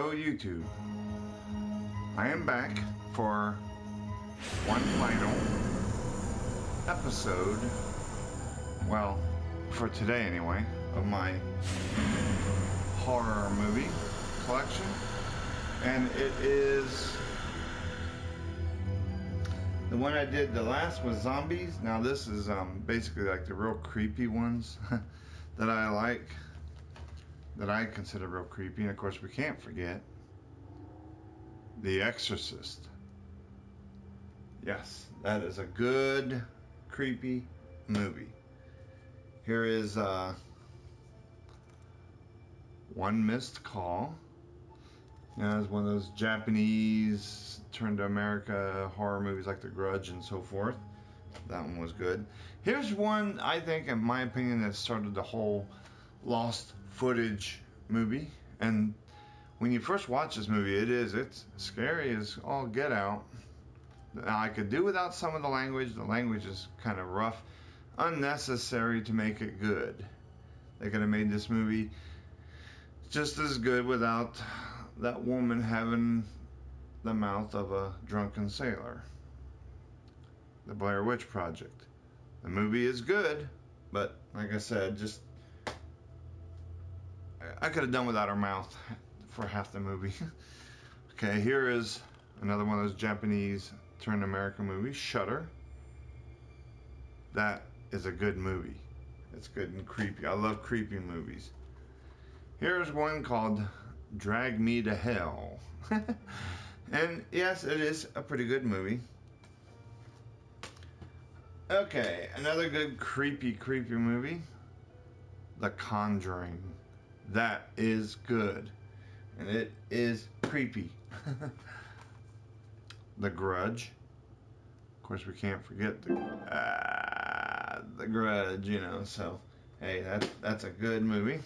Hello YouTube. I am back for one final episode, well, for today anyway, of my horror movie collection. And it is the one I did, the last was zombies. Now this is basically like the real creepy ones that I like, that I consider real creepy. And of course we can't forget The Exorcist. Yes, that is a good creepy movie. Here is One Missed Call. You know, it's one of those Japanese turned to America horror movies like The Grudge and so forth. That one was good. Here's one, I think, in my opinion, that started the whole lost footage movie. And when you first watch this movie, it's scary as all get out. Now, I could do without some of the language. The language is kind of rough, unnecessary to make it good. They could have made this movie just as good without that woman having the mouth of a drunken sailor. The Blair Witch Project. The movie is good, but like I said, just I could have done without her mouth for half the movie. Okay, here is another one of those Japanese turned American movies, Shudder. That is a good movie. It's good and creepy. I love creepy movies. Here's one called Drag Me to Hell. And yes, it is a pretty good movie. Okay, another good creepy movie, The Conjuring. That is good, and it is creepy. The Grudge. Of course, we can't forget the Grudge, you know. So, hey, that's a good movie.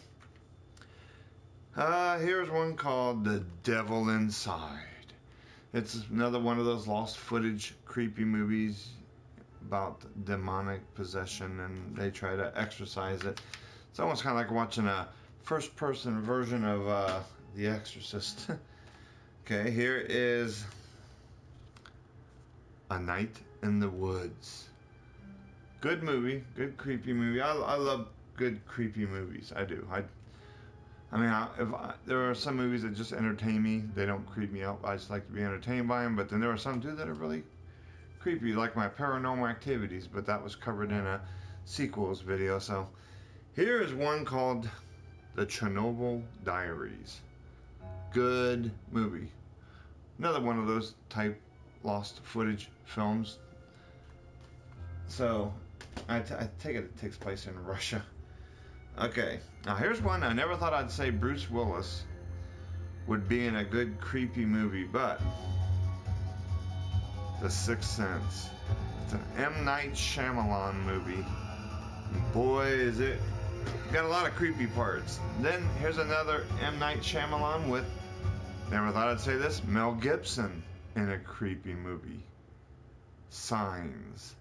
Here's one called The Devil Inside. It's another one of those lost footage creepy movies about demonic possession, and they try to exorcise it. It's almost kind of like watching a first-person version of The Exorcist. Okay, here is A Night in the Woods. Good movie, good creepy movie. I love good creepy movies. I do. There are some movies that just entertain me. They don't creep me out. I just like to be entertained by them. But then there are some too that are really creepy, like my Paranormal Activities. But that was covered in a sequels video. So here is one called The Chernobyl Diaries. Good movie. Another one of those type lost footage films. So I take it takes place in Russia. Okay, now here's one I never thought I'd say Bruce Willis would be in a good creepy movie, but The Sixth Sense. It's an M. Night Shyamalan movie. And boy, is it got a lot of creepy parts. Then here's another M. Night Shyamalan with, never thought I'd say this, Mel Gibson in a creepy movie. Signs,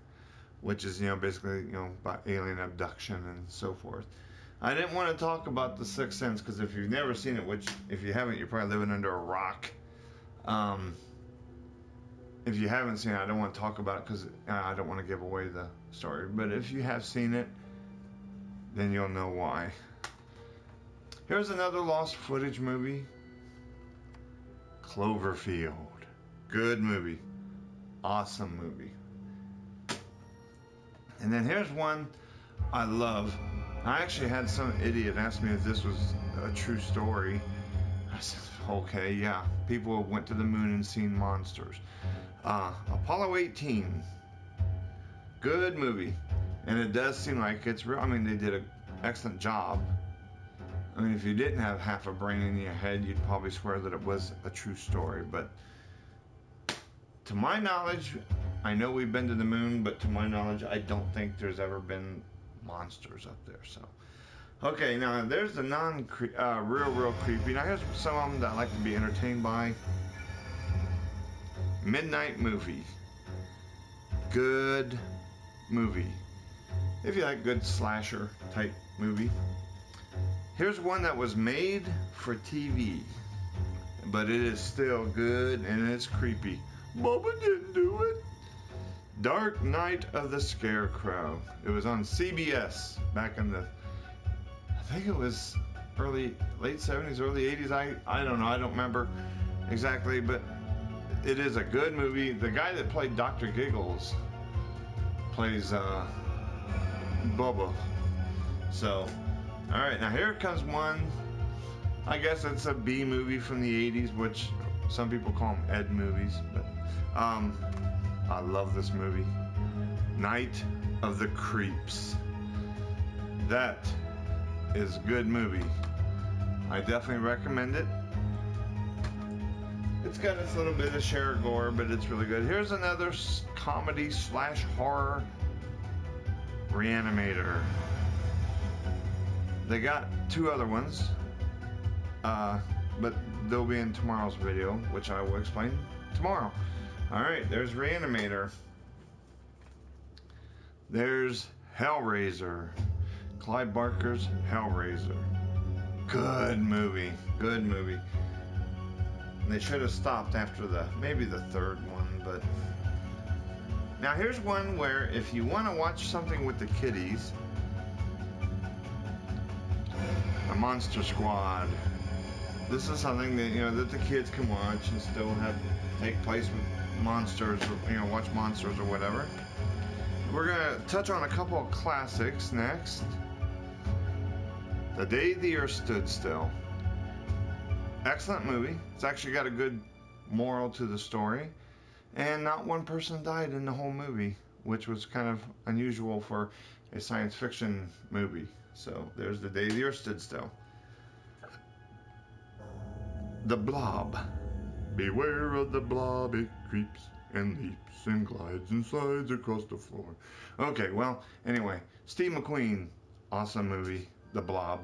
which is, basically, about alien abduction and so forth. I didn't want to talk about The Sixth Sense because if you've never seen it, which if you haven't, you're probably living under a rock. If you haven't seen it, I don't want to talk about it because I don't want to give away the story. But if you have seen it, then you'll know why. Here's another lost footage movie, Cloverfield. Good movie. Awesome movie. And then here's one I love. I actually had some idiot ask me if this was a true story. I said, okay, yeah. People went to the moon and seen monsters. Apollo 18. Good movie. And it does seem like it's real. I mean, they did an excellent job. I mean, if you didn't have half a brain in your head, you'd probably swear that it was a true story. But to my knowledge, I know we've been to the moon, but to my knowledge, I don't think there's ever been monsters up there. So, okay, now there's the real creepy. Now here's some of them that I like to be entertained by. Midnight Movie. Good movie. If you like good slasher type movie. Here's one that was made for TV. but it is still good and it's creepy. Mama didn't do it. Dark Night of the Scarecrow. It was on CBS back in the, I think it was late 70s, early 80s. I don't know. I don't remember exactly, but it is a good movie. The guy that played Dr. Giggles plays Bubba. So, all right, now here comes one. I guess it's a B movie from the 80s, which some people call them Ed movies, but I love this movie. Night of the Creeps. That is a good movie. I definitely recommend it. It's got its little bit of share of gore, but it's really good. Here's another comedy slash horror, Reanimator. They got two other ones, but they'll be in tomorrow's video, which I will explain tomorrow. Alright, there's Reanimator. There's Hellraiser. Clive Barker's Hellraiser. Good movie. Good movie. They should have stopped after maybe the third one, but now here's one where if you want to watch something with the kiddies, a Monster Squad. This is something that that the kids can watch and still take place with monsters, or watch monsters or whatever. We're gonna touch on a couple of classics next. The Day the Earth Stood Still. Excellent movie. It's actually got a good moral to the story, and not one person died in the whole movie, which was kind of unusual for a science fiction movie. So there's The Day the Earth Stood Still. The Blob. Beware of the blob, it creeps and leaps and glides and slides across the floor. Okay, well, anyway, Steve McQueen, awesome movie, The Blob.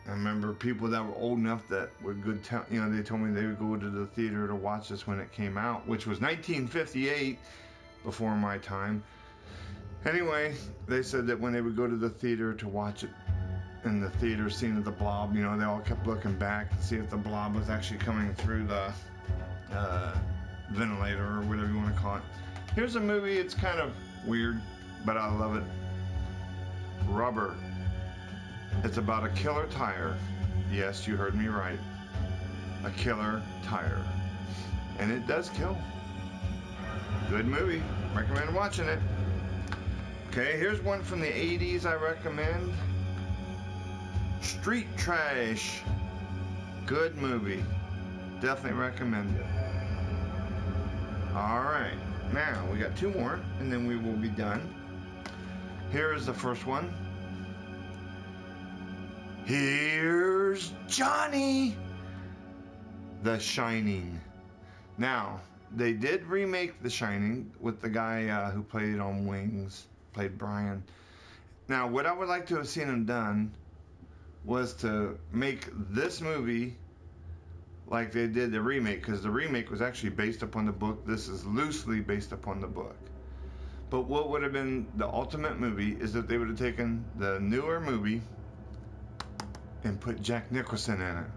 I remember people that were old enough that were good, they told me they would go to the theater to watch this when it came out, which was 1958, before my time. Anyway, they said that when they would go to the theater to watch it, in the theater scene of the Blob, they all kept looking back to see if the Blob was actually coming through the ventilator or whatever you want to call it. Here's a movie, it's kind of weird, but I love it. Rubber. It's about a killer tire. Yes, you heard me right. A killer tire. And it does kill. Good movie. Recommend watching it. Okay, here's one from the 80s I recommend. Street Trash. Good movie. Definitely recommend it. Alright, now we got two more and then we will be done. Here is the first one. Here's Johnny. The Shining. Now, they did remake The Shining with the guy who played on Wings, played Brian. Now, what I would like to have seen him done was to make this movie like they did the remake, because the remake was actually based upon the book. This is loosely based upon the book. But what would have been the ultimate movie is that they would have taken the newer movie and put Jack Nicholson in it,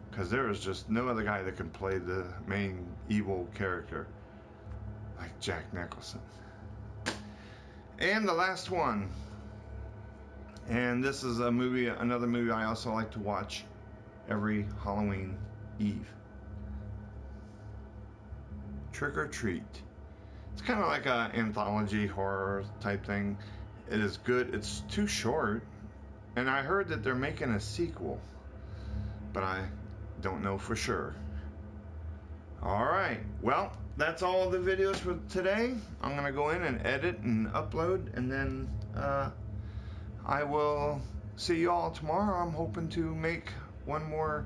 because there is just no other guy that can play the main evil character like Jack Nicholson. And the last one, and this is a movie, another movie I also like to watch every Halloween Eve. Trick or Treat. It's kind of like an anthology horror type thing. It is good. It's too short, and I heard that they're making a sequel, but I don't know for sure. Alright, well, that's all the videos for today. I'm going to go in and edit and upload, and then I will see you all tomorrow. I'm hoping to make one more,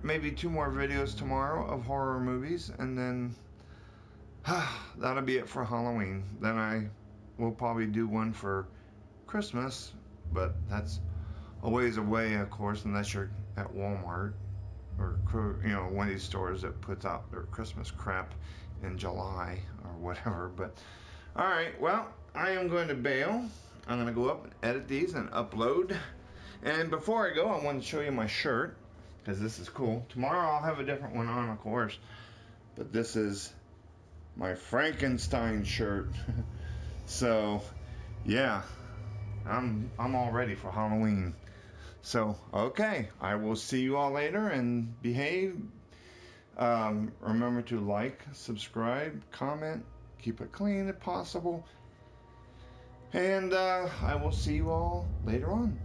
maybe two more videos tomorrow of horror movies, and then that'll be it for Halloween. Then I will probably do one for Christmas, but that's a ways away, of course, unless you're at Walmart or one of these stores that puts out their Christmas crap in July or whatever. But all right, well, I am going to bail. I'm going to go up and edit these and upload. And before I go, I want to show you my shirt. because this is cool. Tomorrow I'll have a different one on, of course, but this is my Frankenstein shirt. So yeah, I'm all ready for Halloween. So okay, I will see you all later, and behave. Remember to like, subscribe, comment, keep it clean if possible, and I will see you all later on.